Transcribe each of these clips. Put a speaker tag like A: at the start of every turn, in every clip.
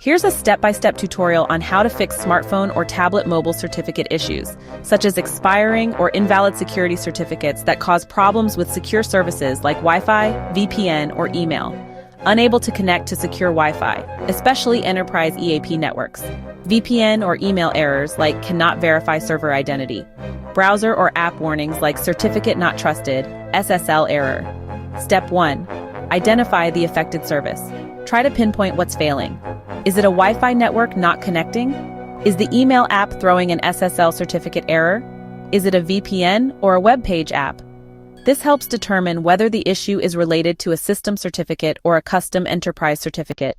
A: Here's a step-by-step tutorial on how to fix smartphone or tablet mobile certificate issues, such as expiring or invalid security certificates that cause problems with secure services like Wi-Fi, VPN, or email. Unable to connect to secure Wi-Fi, especially enterprise EAP networks. VPN or email errors like cannot verify server identity. Browser or app warnings like certificate not trusted, SSL error. Step 1. Identify the affected service. Try to pinpoint what's failing. Is it a Wi-Fi network not connecting? Is the email app throwing an SSL certificate error? Is it a VPN or a webpage app? This helps determine whether the issue is related to a system certificate or a custom enterprise certificate.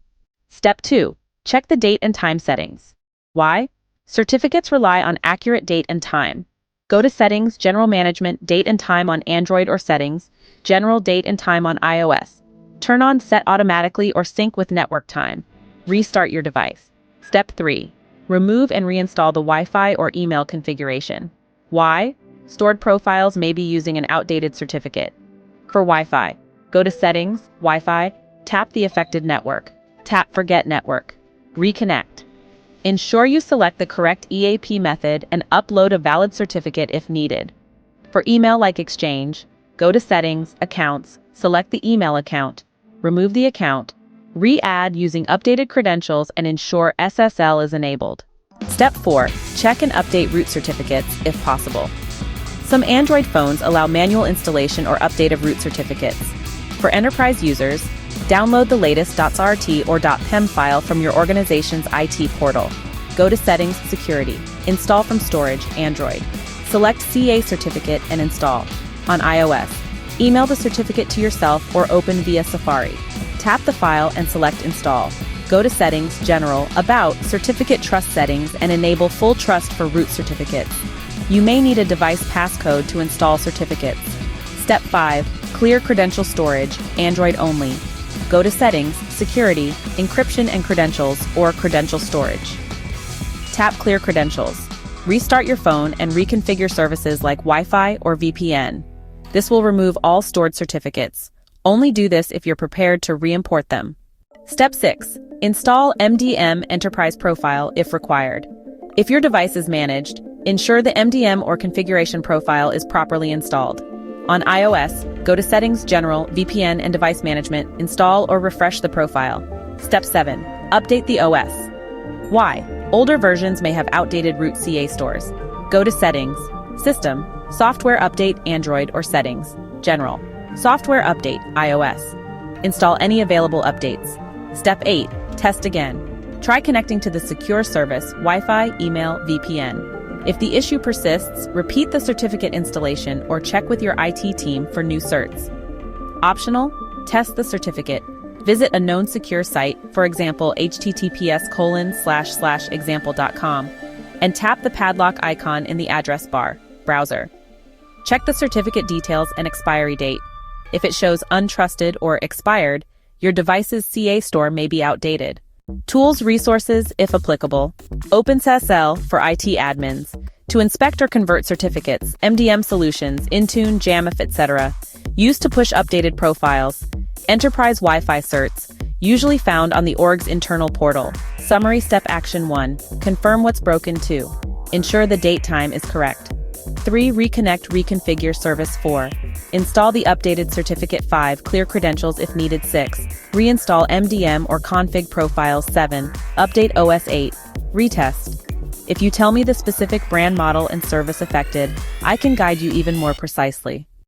A: Step 2. Check the date and time settings. Why? Certificates rely on accurate date and time. Go to Settings, General Management, Date and Time on Android or Settings, General Date and Time on iOS. Turn on Set Automatically or Sync with Network Time. Restart your device. Step 3. Remove and reinstall the Wi-Fi or email configuration. Why? Stored profiles may be using an outdated certificate. For Wi-Fi, go to Settings, Wi-Fi, tap the affected network. Tap Forget Network. Reconnect. Ensure you select the correct EAP method and upload a valid certificate if needed. For email like Exchange, go to Settings, Accounts, select the email account, remove the account, re-add using updated credentials and ensure SSL is enabled. Step 4. Check and update root certificates if possible. Some Android phones allow manual installation or update of root certificates. For enterprise users, download the latest .rt or .pem file from your organization's IT portal. Go to Settings, Security, Install from Storage, Android. Select CA certificate and install. On iOS, email the certificate to yourself or open via Safari. Tap the file and select Install. Go to Settings, General, About, Certificate Trust Settings and enable full trust for root certificates. You may need a device passcode to install certificates. Step 5. Clear credential storage, Android only. Go to Settings, Security, Encryption and Credentials, or Credential Storage. Tap Clear Credentials. Restart your phone and reconfigure services like Wi-Fi or VPN. This will remove all stored certificates. Only do this if you're prepared to re-import them. Step 6. Install MDM Enterprise Profile if required. If your device is managed, ensure the MDM or configuration profile is properly installed. On iOS, go to Settings, General, VPN, and Device Management, install or refresh the profile. Step 7. Update the OS. Why? Older versions may have outdated root CA stores. Go to Settings, System, Software Update, Android or Settings, General. Software Update, iOS. Install any available updates. Step 8. Test again. Try connecting to the secure service, Wi-Fi, email, VPN. If the issue persists, repeat the certificate installation or check with your IT team for new certs. Optional, test the certificate. Visit a known secure site, for example, https://example.com, and tap the padlock icon in the address bar, browser. Check the certificate details and expiry date. If it shows untrusted or expired, your device's CA store may be outdated. Tools, resources, if applicable. OpenSSL for IT admins. To inspect or convert certificates, MDM solutions, Intune, Jamf, etc. Used to push updated profiles. Enterprise Wi-Fi certs, usually found on the org's internal portal. Summary Step Action 1. Confirm what's broken. 2. Ensure the date time is correct. 3. Reconnect, reconfigure service. 4. Install the updated certificate. 5. Clear credentials if needed. 6. Reinstall MDM or config profiles. 7. Update OS. 8. Retest. If you tell me the specific brand, model, and service affected, I can guide you even more precisely.